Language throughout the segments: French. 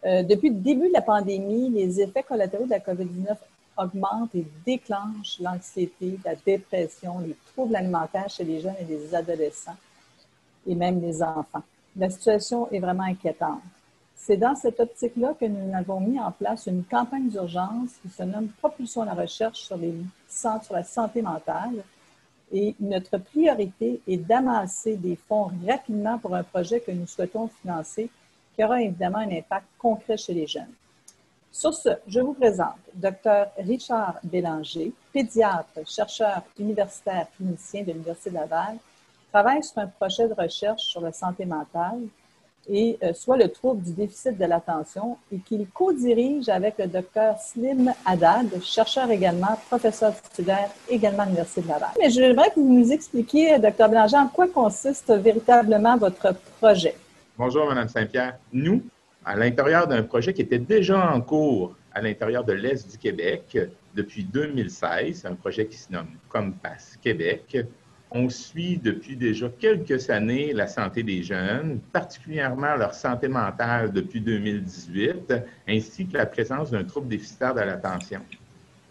Depuis le début de la pandémie, les effets collatéraux de la COVID-19 augmentent et déclenchent l'anxiété, la dépression, les troubles alimentaires chez les jeunes et les adolescents et même les enfants. La situation est vraiment inquiétante. C'est dans cette optique-là que nous avons mis en place une campagne d'urgence qui se nomme Propulsons la recherche sur la santé mentale. Et notre priorité est d'amasser des fonds rapidement pour un projet que nous souhaitons financer qui aura évidemment un impact concret chez les jeunes. Sur ce, je vous présente Dr Richard Bélanger, pédiatre, chercheur universitaire clinicien de l'Université de Laval, travaille sur un projet de recherche sur la santé mentale et soit le trouble du déficit de l'attention et qu'il co-dirige avec le Dr Slim Haddad, chercheur également, professeur titulaire également à l'Université de Laval. Mais j'aimerais que vous nous expliquiez, Dr Bélanger, en quoi consiste véritablement votre projet. Bonjour, Mme Saint-Pierre. Nous, à l'intérieur d'un projet qui était déjà en cours à l'intérieur de l'Est du Québec depuis 2016, un projet qui se nomme Compass Québec, on suit depuis déjà quelques années la santé des jeunes, particulièrement leur santé mentale depuis 2018, ainsi que la présence d'un trouble déficitaire de l'attention.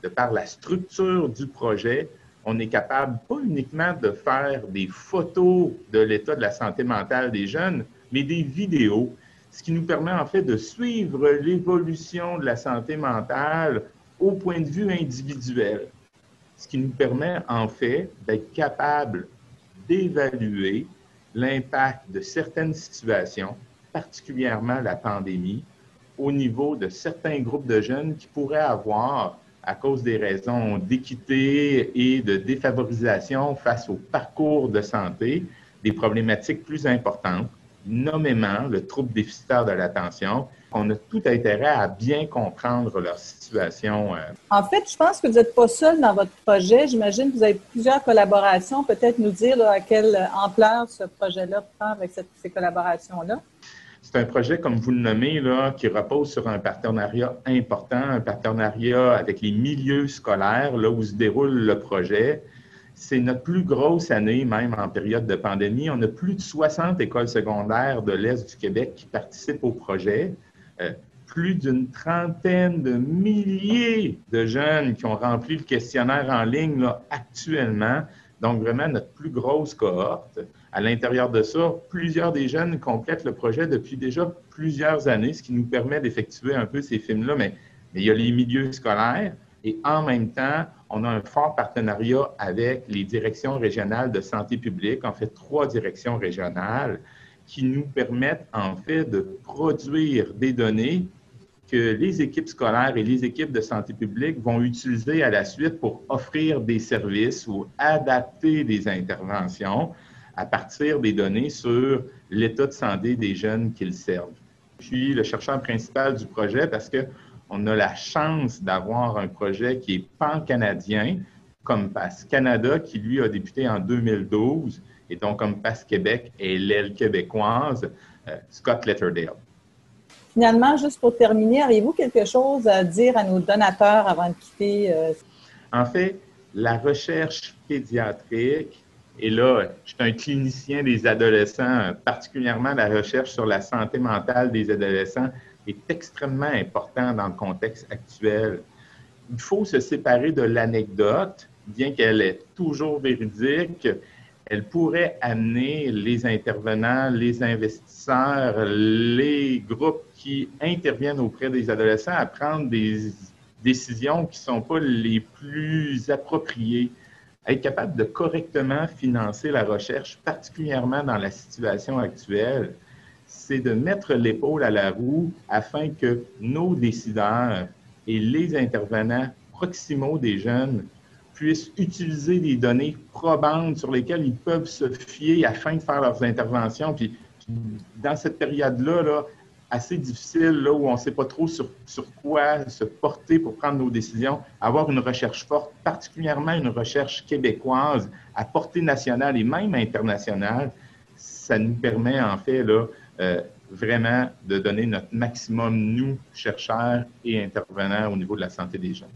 De par la structure du projet, on est capable pas uniquement de faire des photos de l'état de la santé mentale des jeunes, mais des vidéos, ce qui nous permet en fait de suivre l'évolution de la santé mentale au point de vue individuel. Ce qui nous permet en fait d'être capable d'évaluer l'impact de certaines situations, particulièrement la pandémie, au niveau de certains groupes de jeunes qui pourraient avoir, à cause des raisons d'équité et de défavorisation face au parcours de santé, des problématiques plus importantes, nommément le trouble déficitaire de l'attention. On a tout intérêt à bien comprendre leur situation. En fait, je pense que vous n'êtes pas seul dans votre projet. J'imagine que vous avez plusieurs collaborations. Peut-être nous dire à quelle ampleur ce projet-là prend avec ces collaborations-là? C'est un projet, comme vous le nommez, là, qui repose sur un partenariat important, un partenariat avec les milieux scolaires, là où se déroule le projet. C'est notre plus grosse année, même en période de pandémie. On a plus de 60 écoles secondaires de l'Est du Québec qui participent au projet. Plus d'une trentaine de milliers de jeunes qui ont rempli le questionnaire en ligne là, actuellement. Donc, vraiment, notre plus grosse cohorte. À l'intérieur de ça, plusieurs des jeunes complètent le projet depuis déjà plusieurs années, ce qui nous permet d'effectuer un peu ces films-là. Mais il y a les milieux scolaires et en même temps, on a un fort partenariat avec les directions régionales de santé publique, en fait 3 directions régionales, qui nous permettent en fait de produire des données que les équipes scolaires et les équipes de santé publique vont utiliser à la suite pour offrir des services ou adapter des interventions à partir des données sur l'état de santé des jeunes qu'ils servent. Je suis le chercheur principal du projet parce qu'on a la chance d'avoir un projet qui est pan-canadien, Compass Canada, qui lui a débuté en 2012, et donc Compass Québec est l'aile québécoise, Scott Letterdale. Finalement, juste pour terminer, auriez-vous quelque chose à dire à nos donateurs avant de quitter? En fait, la recherche pédiatrique, et là, je suis un clinicien des adolescents, particulièrement la recherche sur la santé mentale des adolescents, est extrêmement important dans le contexte actuel. Il faut se séparer de l'anecdote, bien qu'elle est toujours véridique. Elle pourrait amener les intervenants, les investisseurs, les groupes qui interviennent auprès des adolescents à prendre des décisions qui ne sont pas les plus appropriées. Être capable de correctement financer la recherche, particulièrement dans la situation actuelle, c'est de mettre l'épaule à la roue afin que nos décideurs et les intervenants proximaux des jeunes puissent utiliser des données probantes sur lesquelles ils peuvent se fier afin de faire leurs interventions. Puis dans cette période-là, assez difficile, là, où on ne sait pas trop sur quoi se porter pour prendre nos décisions, avoir une recherche forte, particulièrement une recherche québécoise à portée nationale et même internationale, ça nous permet en fait là, vraiment de donner notre maximum, nous, chercheurs et intervenants au niveau de la santé des jeunes.